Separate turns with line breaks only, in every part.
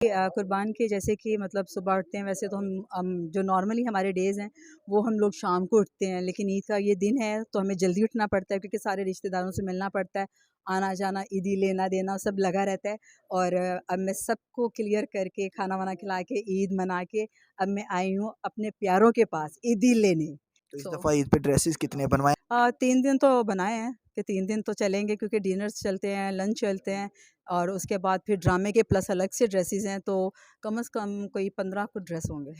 कुर्बान के जैसे कि मतलब सुबह उठते हैं, वैसे तो हम जो नॉर्मली हमारे डेज़ हैं वो हम लोग शाम को उठते हैं, लेकिन ईद का ये दिन है तो हमें जल्दी उठना पड़ता है क्योंकि सारे रिश्तेदारों से मिलना पड़ता है, आना जाना, ईदी लेना देना सब लगा रहता है। और अब मैं सबको क्लियर करके खाना वाना खिला के ईद मना के अब मैं आई हूँ अपने प्यारों के पास ईदी लेने।
तो इस
तो
दफ़ा ईद पे ड्रेसेस कितने बनवाए?
3 दिन तो बनाए हैं कि 3 दिन तो चलेंगे क्योंकि डिनर्स चलते हैं, लंच चलते हैं और उसके बाद फिर ड्रामे के प्लस अलग से ड्रेसेस हैं, तो कम से कम कोई 15 कुछ ड्रेस होंगे।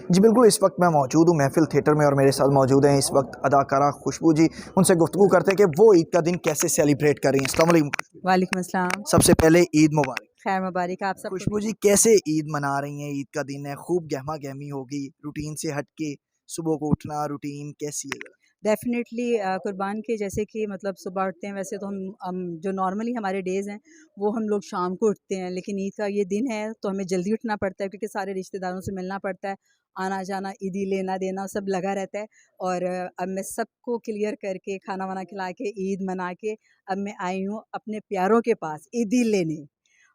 जी बिल्कुल, इस वक्त मैं मौजूद हूँ महफ़िल थिएटर में और मेरे साथ मौजूद हैं इस वक्त अदाकारा खुशबू जी। उनसे गुफ्तगू करते हैं कि वो ईद का दिन कैसे सेलिब्रेट कर रही हैं। अस्सलाम वालेकुम।
वालेकुम अस्सलाम।
सबसे पहले ईद मुबारक।
खैर मुबारक आप सबको
खुशबू
भी।
जी कैसे ईद मना रही हैं? ईद का दिन है, खूब गहमा-गहमी होगी, रूटीन से हट के सुबह को उठना, रूटीन कैसी है ज़रा?
डेफ़िनेटली कुर्बान के जैसे कि मतलब सुबह उठते हैं, वैसे तो हम जो नॉर्मली हमारे डेज़ हैं वो हम लोग शाम को उठते हैं, लेकिन ईद का ये दिन है तो हमें जल्दी उठना पड़ता है क्योंकि सारे रिश्तेदारों से मिलना पड़ता है, आना जाना, ईदी लेना देना सब लगा रहता है। और अब मैं सबको क्लियर करके खाना वाना खिला के ईद मना के अब मैं आई हूँ अपने प्यारों के पास ईदी लेने।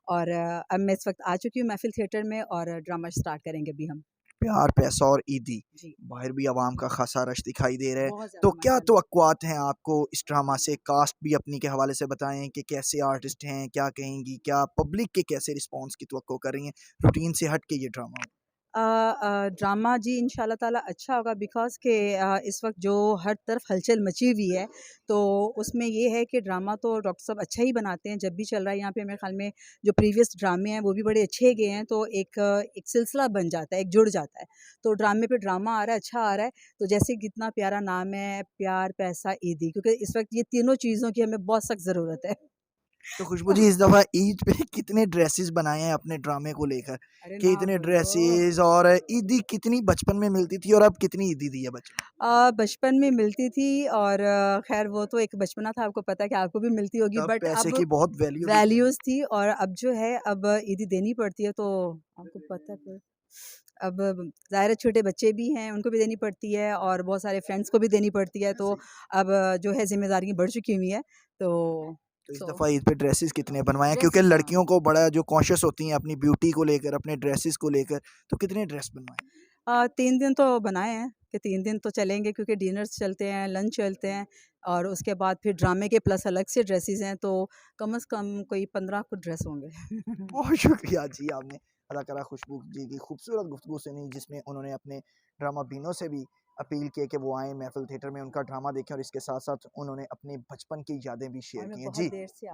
और अब मैं इस वक्त आ चुकी हूँ महफिल थिएटर में और ड्रामा स्टार्ट करेंगे अभी हम।
प्यार, पैसा और ईदी,
जी।
बाहर भी अवाम का ख़ासा रश दिखाई दे रहा है।
बहुत
तो
ज़्यादा
क्या
माशाल्लाह।
तवक्कुआत हैं आपको इस ड्रामा से? कास्ट भी अपनी के हवाले से बताएँ कि कैसे आर्टिस्ट हैं, क्या कहेंगी? क्या पब्लिक के कैसे रिस्पॉन्स की तवक्को कर रही हैं? रूटीन से हट के ये ड्रामा।
ड्रामा जी इंशाल्लाह ताला अच्छा होगा बिकॉज़ के इस वक्त जो हर तरफ हलचल मची हुई है, तो उसमें ये है कि ड्रामा तो डॉक्टर साहब अच्छा ही बनाते हैं, जब भी चल रहा है यहाँ पे मेरे ख़्याल में जो प्रीवियस ड्रामे हैं वो भी बड़े अच्छे गए हैं, तो एक सिलसिला बन जाता है, एक जुड़ जाता है। तो ड्रामे पे ड्रामा आ रहा है, अच्छा आ रहा है, तो जैसे कितना प्यारा नाम है, प्यार, पैसा, ईदी, क्योंकि इस वक्त ये तीनों चीज़ों की हमें बहुत सख्त ज़रूरत है।
तो खुशबू जी इस दफ़ा ईद पे कितने ड्रेसेस बनाए हैं अपने ड्रामे को लेकर?
अरे
कि
ना
इतने
बोलो।
ड्रेसेस और ईदी कितनी बचपन में मिलती थी और अब कितनी ईदी दी है बचपन?
बचपन में मिलती थी और ख़ैर वो तो एक बचपना था, आपको पता है कि आपको भी मिलती होगी,
तब
बट
पैसे
अब
की बहुत वैल्यू भी थी।
वैल्यूज़ थी और अब जो है अब ईदी देनी पड़ती है, तो आपको पता है फिर अब ज़ाहिर है छोटे बच्चे भी हैं, उनको भी देनी पड़ती है और बहुत सारे फ्रेंड्स को भी देनी पड़ती है, तो
सही।
अब जो है ज़िम्मेदारियाँ बढ़ चुकी हुई हैं, तो
तो इस
सो
दफ़ा ईद पे ड्रेसेस कितने बनवाए हैं? क्योंकि
ड्रेसेस हाँ।
लड़कियों को बड़ा जो कॉन्शियस होती हैं अपनी ब्यूटी को लेकर, अपने ड्रेसेस को लेकर, तो कितने ड्रेस बनवाए?
3 दिन तो बनाए हैं कि 3 दिन तो चलेंगे क्योंकि डिनर्स चलते हैं, लंच चलते हैं और उसके बाद फिर ड्रामे के प्लस अलग से ड्रेसेस हैं, तो कम से कम कोई 15 कुछ ड्रेस होंगे।
बहुत शुक्रिया जी, आपने अदाकारा खुशबू जी की खूबसूरत गुफ्तगू सुनी जिसमें उन्होंने अपने ड्रामा बीनों से भी अपील की कि वो आएँ महफ़िल थिएटर में उनका ड्रामा देखें और इसके साथ-साथ उन्होंने अपने बचपन की यादें भी शेयर
और मैं
की हैं।
बहुत
जी।
देर से